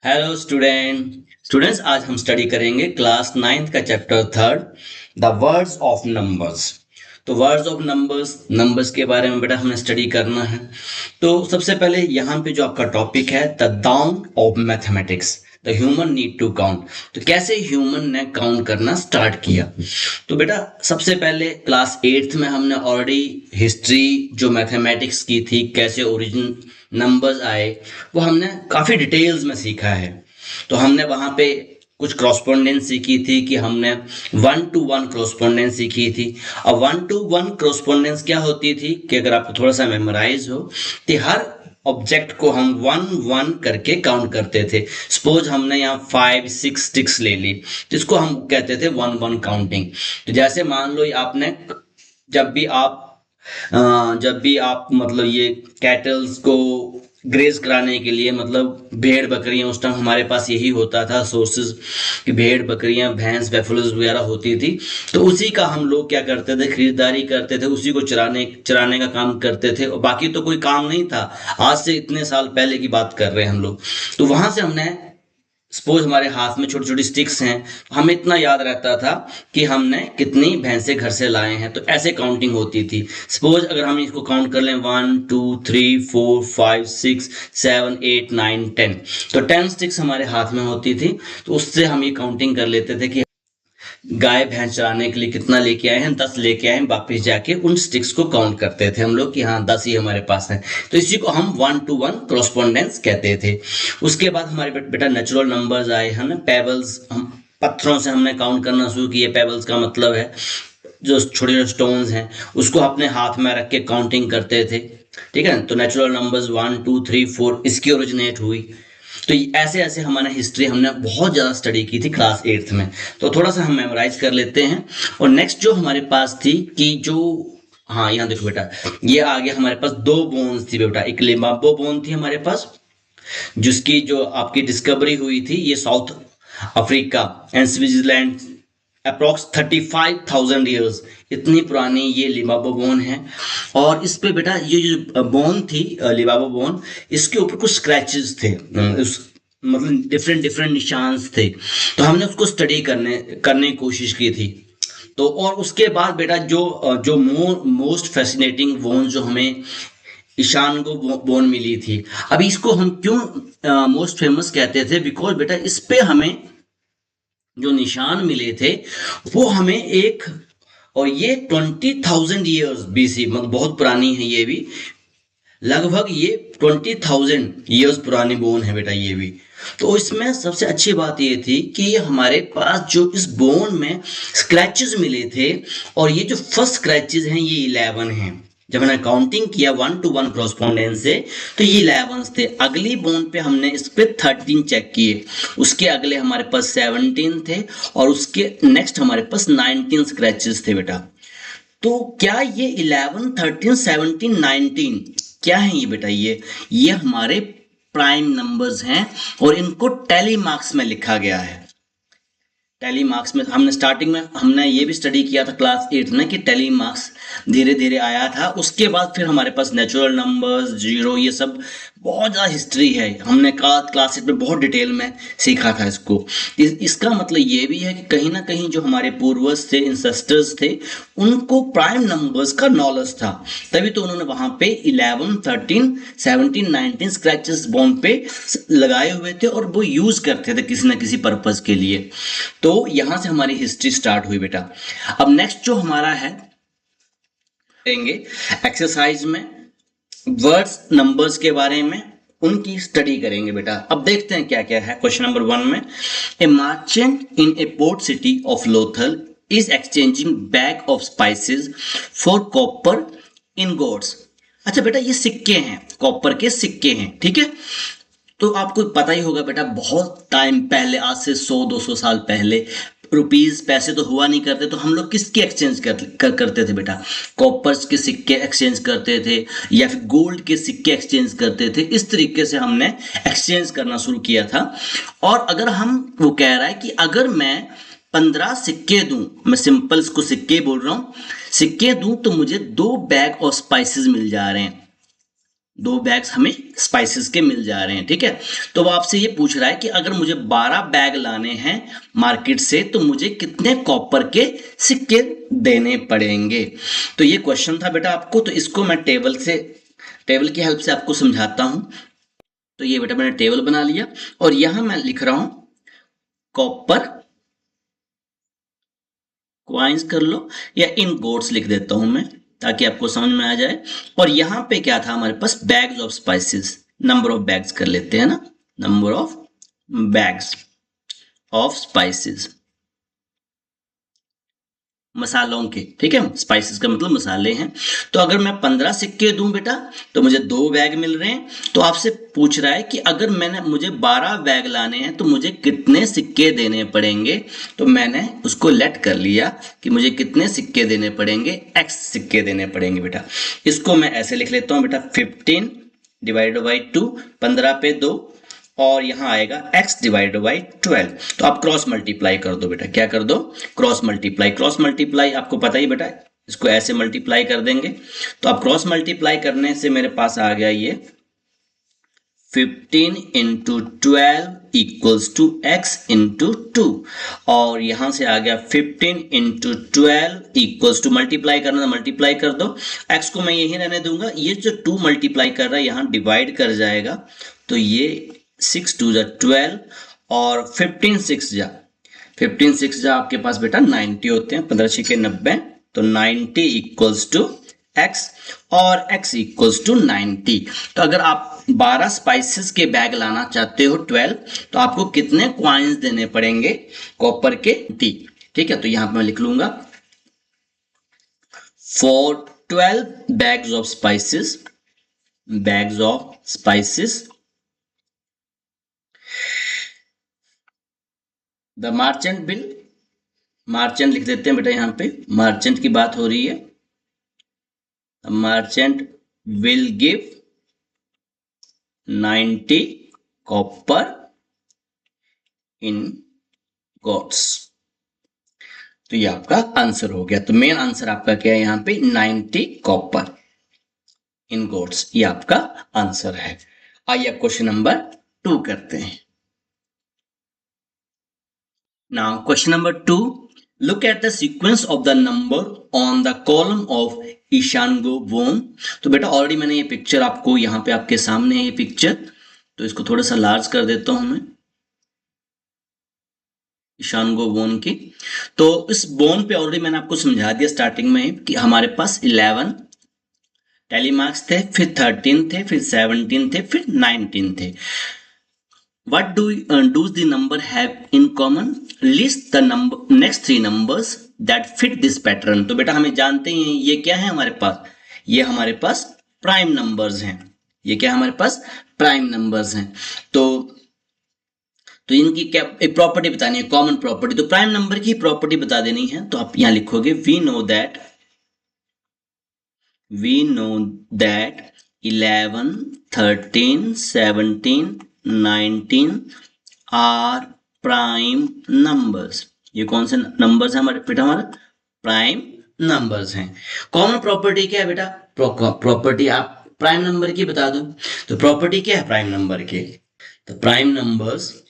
Hello students आज हम study करेंगे क्लास नाइन्थ का chapter third the words of numbers. तो वर्ड्स ऑफ नंबर्स के बारे में बेटा हमें स्टडी करना है। तो सबसे पहले यहाँ पे जो आपका टॉपिक है the dawn of mathematics, the human need to count. तो कैसे ह्यूमन ने काउंट करना स्टार्ट किया। तो बेटा सबसे पहले क्लास एट्थ में हमने ऑलरेडी हिस्ट्री जो मैथमेटिक्स की थी, कैसे ओरिजिन नंबर्स आए, वो हमने काफ़ी डिटेल्स में सीखा है। तो हमने वहाँ पे कुछ क्रॉसपोंडेंस सीखी थी कि हमने 1-to-1 क्रॉसपोंडेंस सीखी थी। अब 1-to-1 क्रॉसपोंडेंस क्या होती थी कि अगर आपको थोड़ा सा मेमोराइज हो तो हर ऑब्जेक्ट को हम 1-1 करके काउंट करते थे। सपोज हमने यहाँ 5-6 स्टिक्स ले ली तो इसको हम कहते थे 1-1 काउंटिंग। तो जैसे मान लो आपने जब भी आप जब भी आप मतलब ये कैटल्स को ग्रेज कराने के लिए, मतलब भेड़ बकरियां, उस टाइम हमारे पास यही होता था सोर्सेज कि भेड़ बकरियां भैंस बैफलोज वगैरह होती थी। तो उसी का हम लोग क्या करते थे, खरीदारी करते थे, उसी को चराने का काम करते थे और बाकी तो कोई काम नहीं था। आज से इतने साल पहले की बात कर रहे हैं हम लोग। तो वहां से हमने सपोज हमारे हाथ में छोटी छोटी स्टिक्स हैं, हमें इतना याद रहता था कि हमने कितनी भैंसे घर से लाए हैं। तो ऐसे काउंटिंग होती थी। सपोज अगर हम इसको काउंट कर लें 1 2 3 4 5 6 7 8 9 10, तो 10 स्टिक्स हमारे हाथ में होती थी। तो उससे हम ये काउंटिंग कर लेते थे कि गाय भैंस चराने के लिए कितना लेके आए हैं, 10 लेके आए हैं। वापिस जाके उन स्टिक्स को काउंट करते थे हम लोग कि हाँ 10 ही हमारे पास है। तो इसी को हम 1-to-1 क्रॉसपोंडेंस कहते थे। उसके बाद हमारे बेटा नेचुरल नंबर्स आए हैं ना, पेबल्स। हम पत्थरों से हमने काउंट करना शुरू किए। पेबल्स का मतलब है जो छोटे छोटे स्टोन्स हैं, उसको अपने हाथ में रख के काउंटिंग करते थे। ठीक है, तो नेचुरल नंबर्स 1 2 3 4 इसकी ओरिजिनेट हुई। तो ऐसे ऐसे हमारा हिस्ट्री हमने बहुत ज़्यादा स्टडी की थी क्लास एट्थ में। तो थोड़ा सा हम मेमोराइज कर लेते हैं। और नेक्स्ट जो हमारे पास थी कि जो, हाँ यहाँ देखो बेटा, ये आ गया हमारे पास दो बोन्स थी बेटा। एक लिम्बाबो बोन थी हमारे पास, जिसकी जो आपकी डिस्कवरी हुई थी ये south Africa and Switzerland, approx 35,000 years इतनी पुरानी ये लिम्बाबो बोन है। और इस पे बेटा ये जो बोन थी लिम्बाबो बोन, इसके ऊपर कुछ स्क्रैचेस थे, उस मतलब डिफरेंट डिफरेंट निशान थे। तो हमने उसको स्टडी करने की कोशिश की थी। तो और उसके बाद बेटा जो मोस्ट फैसिनेटिंग बोन जो हमें ईशान को बोन मिली थी। अब इसको हम क्यों मोस्ट फेमस कहते थे, बिकॉज बेटा इस पे हमें जो निशान मिले थे वो हमें एक, और ये 20,000 ईयर्स बीसी, मतलब बहुत पुरानी है ये भी। लगभग ये 20,000 ईयर्स पुरानी बोन है बेटा ये भी। तो इसमें सबसे अच्छी बात ये थी कि हमारे पास जो इस बोन में स्क्रैचेस मिले थे, और ये जो फर्स्ट स्क्रैचेस हैं ये 11 हैं। जब मैंने काउंटिंग किया 1-to-1 क्रॉसपोंडेंस से, तो ये 11 थे। अगली बोन पे हमने इस पे 13 चेक किए, उसके अगले हमारे पास 17 थे, और उसके नेक्स्ट हमारे पास 19 स्क्रैचेस थे बेटा। तो क्या ये 11, 13, 17, 19 क्या है ये बेटा, ये हमारे प्राइम नंबर्स हैं और इनको टेली मार्क्स में लिखा गया है। टेली मार्क्स में हमने स्टार्टिंग में हमने ये भी स्टडी किया था क्लास 8 में कि टेली मार्क्स धीरे धीरे आया था। उसके बाद फिर हमारे पास नेचुरल नंबर्स, जीरो, ये सब बहुत ज़्यादा हिस्ट्री है। हमने क्लास 8 में बहुत डिटेल में सीखा था इसको। इसका मतलब ये भी है कि कहीं ना कहीं जो हमारे पूर्वज थे, इंसेस्टर्स थे, उनको प्राइम नंबर्स का नॉलेज था, तभी तो उन्होंने वहाँ पे 11, 13, 17, 19 स्क्रैचेस बोन पे लगाए हुए थे और वो यूज करते थे किसी ना किसी पर्पज के लिए। तो यहां से हमारी हिस्ट्री स्टार्ट हुई बेटा। अब नेक्स्ट जो हमारा है देंगे एक्सरसाइज में वर्ड्स नंबर्स के बारे में, उनकी स्टडी करेंगे बेटा। अब देखते हैं क्या क्या है। क्वेश्चन नंबर 1 में, a merchant in a port city of Lothal is exchanging bag of spices for copper in goods. अच्छा बेटा ये सिक्के हैं, कॉपर के सिक्के हैं, ठीक है। तो आपको पता ही होगा बेटा, बहुत टाइम पहले, आज से 100-200 साल पहले रुपीज पैसे तो हुआ नहीं करते, तो हम लोग किसके एक्सचेंज करते थे बेटा, कॉपर्स के सिक्के एक्सचेंज करते थे या फिर गोल्ड के सिक्के एक्सचेंज करते थे। इस तरीके से हमने एक्सचेंज करना शुरू किया था। और अगर हम, वो कह रहा है कि अगर मैं 15 सिक्के दूं, मैं सिंपल इसको सिक्के बोल रहा हूं, सिक्के दूं तो मुझे 2 बैग ऑफ स्पाइसेस मिल जा रहे हैं। 2 बैग्स हमें स्पाइसेस के मिल जा रहे हैं, ठीक है। तो वो आपसे ये पूछ रहा है कि अगर मुझे 12 बैग लाने हैं मार्केट से तो मुझे कितने कॉपर के सिक्के देने पड़ेंगे। तो ये क्वेश्चन था बेटा आपको, तो इसको मैं टेबल की हेल्प से आपको समझाता हूं। तो ये बेटा मैंने टेबल बना लिया और यहां मैं लिख रहा हूं कॉपर क्वाइंस कर लो, या इन गोट्स लिख देता हूं मैं ताकि आपको समझ में आ जाए। और यहां पे क्या था हमारे पास, bags of spices, number of bags कर लेते हैं ना, number of bags of spices, मसालों के, ठीक है। स्पाइसेस का मतलब मसाले हैं। तो अगर मैं 15 सिक्के दूं बेटा तो मुझे 2 बैग मिल रहे हैं। तो आपसे पूछ रहा है कि अगर मुझे 12 बैग लाने हैं तो मुझे कितने सिक्के देने पड़ेंगे। तो मैंने उसको लेट कर लिया कि मुझे कितने सिक्के देने पड़ेंगे, x सिक्के देने पड़ेंगे बेटा। इसको मैं ऐसे लिख लेता हूं बेटा, 15 डिवाइडेड बाई 2, 15 पे 2, और यहां आएगा x डिवाइडेड बाई 12। तो आप क्रॉस मल्टीप्लाई कर दो बेटा, क्या कर दो, क्रॉस मल्टीप्लाई। क्रॉस मल्टीप्लाई आपको पता ही बेटा, इसको ऐसे मल्टीप्लाई कर देंगे। तो आप क्रॉस मल्टीप्लाई करने से मेरे पास आ गया ये 15 into 12 equals to x into 2, और यहां से आ गया 15 इंटू 12 इक्वल्स टू, मल्टीप्लाई करना मल्टीप्लाई कर दो, x को मैं यही रहने दूंगा, ये जो 2 मल्टीप्लाई कर रहा है यहां डिवाइड कर जाएगा। तो ये 6 2 जा 12 और 15 6 जा आपके पास बेटा 90 होते हैं, 15 6 90, तो 90 इक्वल्स टू x, और x इक्वल्स टू 90। तो अगर आप 12 स्पाइसेस के बैग लाना चाहते हो 12, तो आपको कितने क्वाइंस देने पड़ेंगे कॉपर के, ठीक है। तो यहां पर मैं लिख लूंगा for 12 bags of spices the merchant bill, merchant लिख देते हैं बेटा, यहां पे मार्चेंट की बात हो रही है। Merchant will give 90 copper in goats. तो ये आपका आंसर हो गया। तो मेन आंसर आपका क्या है यहां पे, 90 कॉपर इन गोट्स, ये आपका आंसर है। आइए क्वेश्चन नंबर 2 करते हैं। Now question number 2, look at the sequence of the number on the column of ईशानगो वोन। तो बेटा ऑलरेडी मैंने ये पिक्चर आपको यहाँ पे आपके सामने है ये पिक्चर, तो इसको थोड़ा सा लार्ज कर देता हूं मैं, ईशानगो बोन की। तो इस बोन पे ऑलरेडी मैंने आपको समझा दिया स्टार्टिंग में कि हमारे पास 11 टैली मार्क्स थे, फिर 13 थे, फिर 17 थे, फिर 19 थे। What does the number have in common? List the next 3 numbers that fit this pattern। तो बेटा हमें जानते हैं ये क्या है हमारे पास, ये हमारे पास प्राइम नंबर्स हैं। ये क्या हमारे पास, प्राइम नंबर्स हैं। तो इनकी क्या एक प्रॉपर्टी बतानी है, कॉमन प्रॉपर्टी। तो प्राइम नंबर की प्रॉपर्टी बता देनी है। तो आप यहां लिखोगे we know that 11 13 17 19 are prime numbers. ये कौन से नंबर्स हैं हमारे बेटा, हमारे प्राइम नंबर्स हैं। कॉमन प्रॉपर्टी क्या है बेटा, प्रॉपर्टी आप प्राइम नंबर की बता दो। तो प्रॉपर्टी क्या है प्राइम नंबर की, तो prime numbers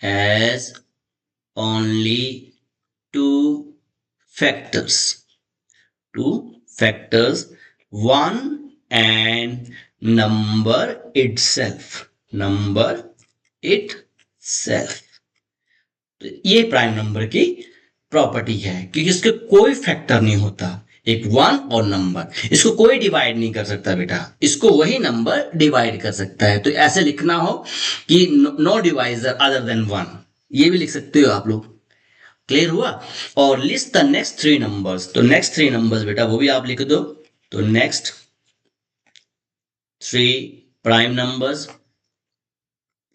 has only two factors, one and number itself। तो ये प्राइम नंबर की प्रॉपर्टी है, क्योंकि इसके कोई फैक्टर नहीं होता, एक 1 और नंबर, इसको कोई डिवाइड नहीं कर सकता बेटा, इसको वही नंबर डिवाइड कर सकता है। तो ऐसे लिखना हो कि नो डिवाइजर अदर देन 1, ये भी लिख सकते हो आप लोग। क्लियर हुआ। और लिस्ट द नेक्स्ट 3 नंबर्स। तो नेक्स्ट 3 नंबर्स बेटा वो भी आप लिख दो। तो नेक्स्ट 3 प्राइम नंबर्स,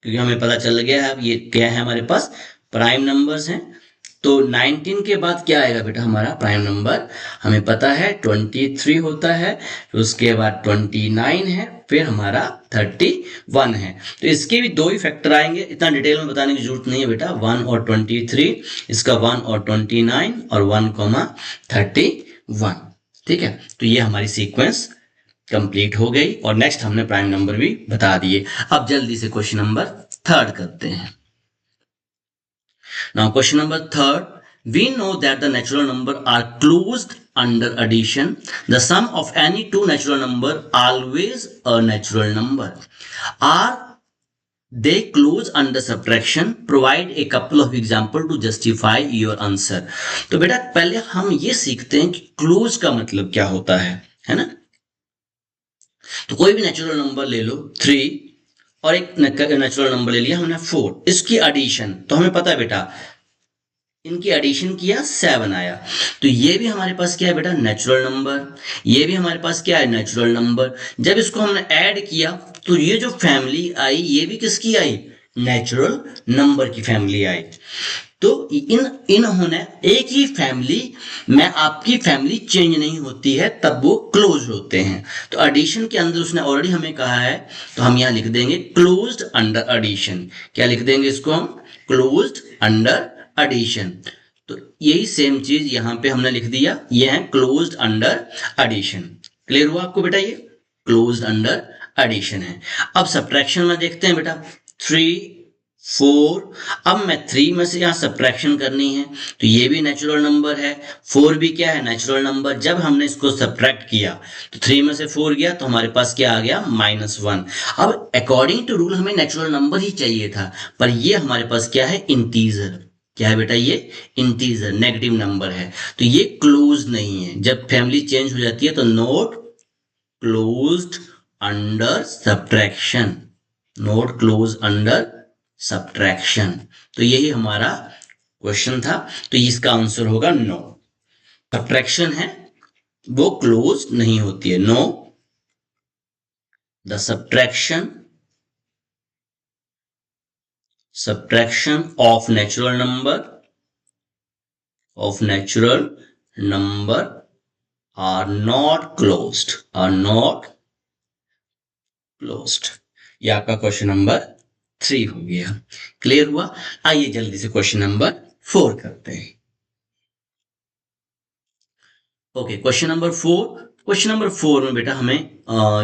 क्योंकि हमें पता चल गया है अब ये क्या है हमारे पास प्राइम नंबर्स हैं। तो 19 के बाद क्या आएगा बेटा हमारा प्राइम नंबर, हमें पता है 23 होता है, फिर उसके बाद 29 है, फिर हमारा 31 है। तो इसके भी दो ही फैक्टर आएंगे, इतना डिटेल में बताने की जरूरत नहीं है बेटा। 1 और 23, इसका 1 और 29 और 1,31। ठीक है, तो ये हमारी सीक्वेंस कंप्लीट हो गई और नेक्स्ट हमने प्राइम नंबर भी बता दिए। अब जल्दी से क्वेश्चन नंबर 3 करते हैं। Now question number 3, we know that the natural number are closed under addition. The sum of any two natural number always a natural number. Are they close under subtraction? Provide a couple of example to justify your answer. तो बेटा पहले हम ये सीखते हैं कि close का मतलब क्या होता है ना। तो कोई भी नेचुरल नंबर ले लो 3 और एक नेचुरल नंबर ले लिया हमने 4, इसकी एडिशन, तो हमें पता है बेटा इनकी एडिशन किया 7 आया, तो ये भी हमारे पास क्या है बेटा नेचुरल नंबर, ये भी हमारे पास क्या है नेचुरल नंबर। जब इसको हमने ऐड किया तो ये जो फैमिली आई ये भी किसकी आई, नेचुरल नंबर की फैमिली आई। तो इन्होंने एक ही फैमिली में, आपकी फैमिली चेंज नहीं होती है तब वो क्लोज होते हैं। तो एडिशन के अंदर उसने ऑलरेडी हमें कहा है, तो हम यहाँ लिख देंगे क्लोज्ड अंडर एडिशन। क्या लिख देंगे इसको हम, क्लोज्ड अंडर एडिशन। तो यही सेम चीज यहां पे हमने लिख दिया, ये है क्लोज्ड अंडर एडिशन। क्लियर हुआ आपको बेटा, ये क्लोज्ड अंडर एडिशन है। अब सब्ट्रैक्शन में देखते हैं बेटा 3 4, अब मैं 3 में से यहां सब्ट्रैक्शन करनी है, तो ये भी नेचुरल नंबर है, 4 भी क्या है नेचुरल नंबर। जब हमने इसको सब्ट्रैक्ट किया तो 3 में से 4 गया तो हमारे पास क्या आ गया -1। अब अकॉर्डिंग टू रूल हमें नेचुरल नंबर ही चाहिए था, पर ये हमारे पास क्या है इंटीजर। क्या है बेटा, ये इंटीजर नेगेटिव नंबर है, तो ये क्लोज नहीं है। जब फैमिली चेंज हो जाती है तो not closed under subtraction, not close under subtraction. तो यही हमारा क्वेश्चन था, तो इसका आंसर होगा नो। सब्ट्रैक्शन है वो क्लोज नहीं होती है। No, the subtraction of natural number are not closed, ये आपका क्वेश्चन नंबर 3 हो गया। क्लियर हुआ। आइए जल्दी से क्वेश्चन नंबर 4 करते हैं। Okay, question number 4। Question number 4 में बेटा हमें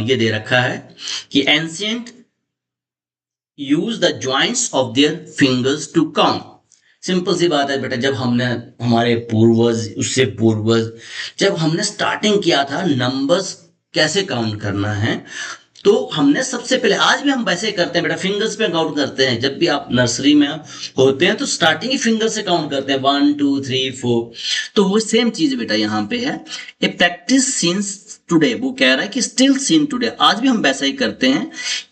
ये दे रखा है कि ancient use the joints of their fingers to count. Simple सी बात है बेटा, जब हमने हमारे पूर्वज, उससे पूर्वज, जब हमने स्टार्टिंग किया था नंबर्स कैसे काउंट करना है, तो हमने सबसे पहले, आज भी हम वैसे करते हैं बेटा, फिंगर्स पे काउंट करते हैं। जब भी आप नर्सरी में होते हैं तो स्टार्टिंग ही फिंगर से काउंट करते हैं 1 2 3 4। तो वो सेम चीज बेटा यहाँ पे है। ए प्रैक्टिस सिंस टुडे, वो कह रहा है कि स्टिल सीन टुडे, आज भी हम वैसा ही करते हैं।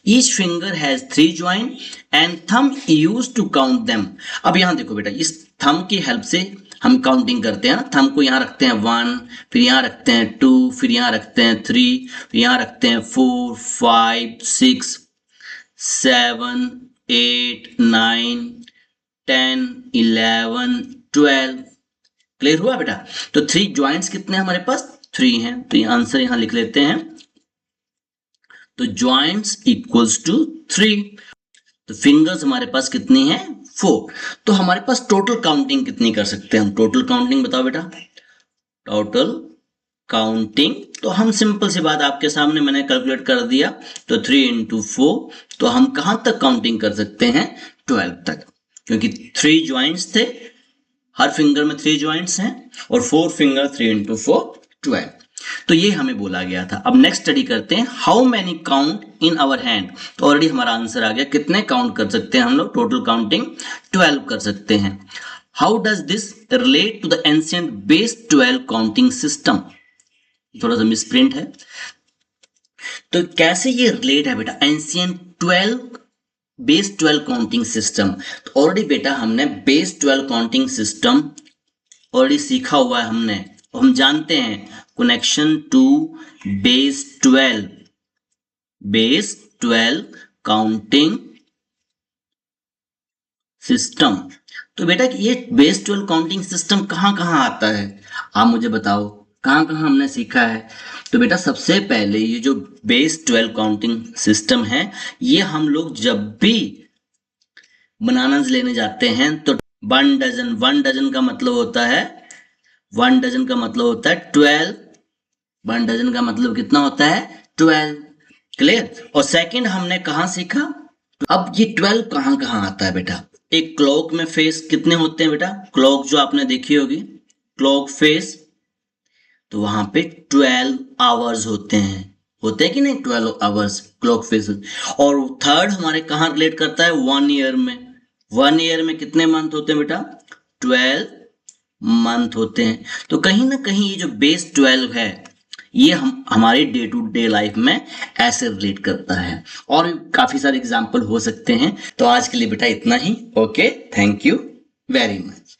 Each finger has 3 join and thumb use to count them. अब यहाँ देखो बेटा, इस थंब की हेल्प से हम काउंटिंग करते हैं ना। थंब को यहाँ रखते हैं 1, फिर यहाँ रखते हैं 2, फिर यहाँ रखते हैं 3, फिर यहाँ रखते हैं 4 5 6 7 8 9 10 11 12। क्लियर हुआ बेटा। तो 3 ज्वाइंट्स कितने हमारे पास, 3 हैं, तो ये आंसर यहां लिख लेते हैं। तो ज्वाइंट्स इक्वल्स टू 3। तो फिंगर्स हमारे पास कितनी है, 4। तो हमारे पास टोटल काउंटिंग कितनी कर सकते हैं हम, टोटल काउंटिंग बताओ बेटा। टोटल काउंटिंग, तो हम सिंपल सी बात आपके सामने मैंने कैलकुलेट कर दिया, तो 3 × 4, तो हम कहां तक काउंटिंग कर सकते हैं, 12 तक, क्योंकि 3 ज्वाइंट्स थे, हर फिंगर में 3 ज्वाइंट्स हैं, और 4 फिंगर 3 × 4 12। तो ये हमें बोला गया था। अब नेक्स्ट स्टडी करते हैं, how many count in our hand. तो ऑलरेडी हमारा आंसर आ गया, कितने काउंट कर सकते हैं हम लोग, टोटल काउंटिंग 12 कर सकते हैं। How does this relate to the ancient base 12 counting system. थोड़ा सा मिसप्रिंट है, तो कैसे ये रिलेट है बेटा एंशिएंट बेस 12 काउंटिंग सिस्टम। तो ऑलरेडी बेटा हमने बेस 12 काउंटिंग सिस्टम ऑलरेडी सीखा हुआ है हमने, और हम जानते हैं connection to base 12 counting system. तो बेटा ये बेस 12 काउंटिंग सिस्टम कहाँ कहाँ आता है, आप मुझे बताओ कहाँ कहाँ हमने सीखा है। तो बेटा सबसे पहले ये जो बेस 12 काउंटिंग सिस्टम है, ये हम लोग जब भी बनानास लेने जाते हैं तो 1 डजन का मतलब होता है 12। 1 डजन का मतलब कितना होता है 12। क्लियर। और सेकंड हमने कहाँ सीखा, अब ये 12 कहाँ कहाँ आता है बेटा। एक क्लॉक में फेस कितने होते हैं बेटा, क्लॉक जो आपने देखी होगी क्लॉक फेस, तो वहां पे 12 आवर्स होते हैं कि नहीं 12 आवर्स क्लॉक फेस। और थर्ड हमारे कहाँ रिलेट करता है 1 ईयर में। 1 ईयर में कितने मंथ होते हैं बेटा 12 मंथ होते हैं। तो कहीं ना कहीं ये जो बेस 12 है ये हम हमारी डे टू डे लाइफ में ऐसे रिलेट करता है। और काफी सारे एग्जाम्पल हो सकते हैं। तो आज के लिए बेटा इतना ही। Okay, thank you very much.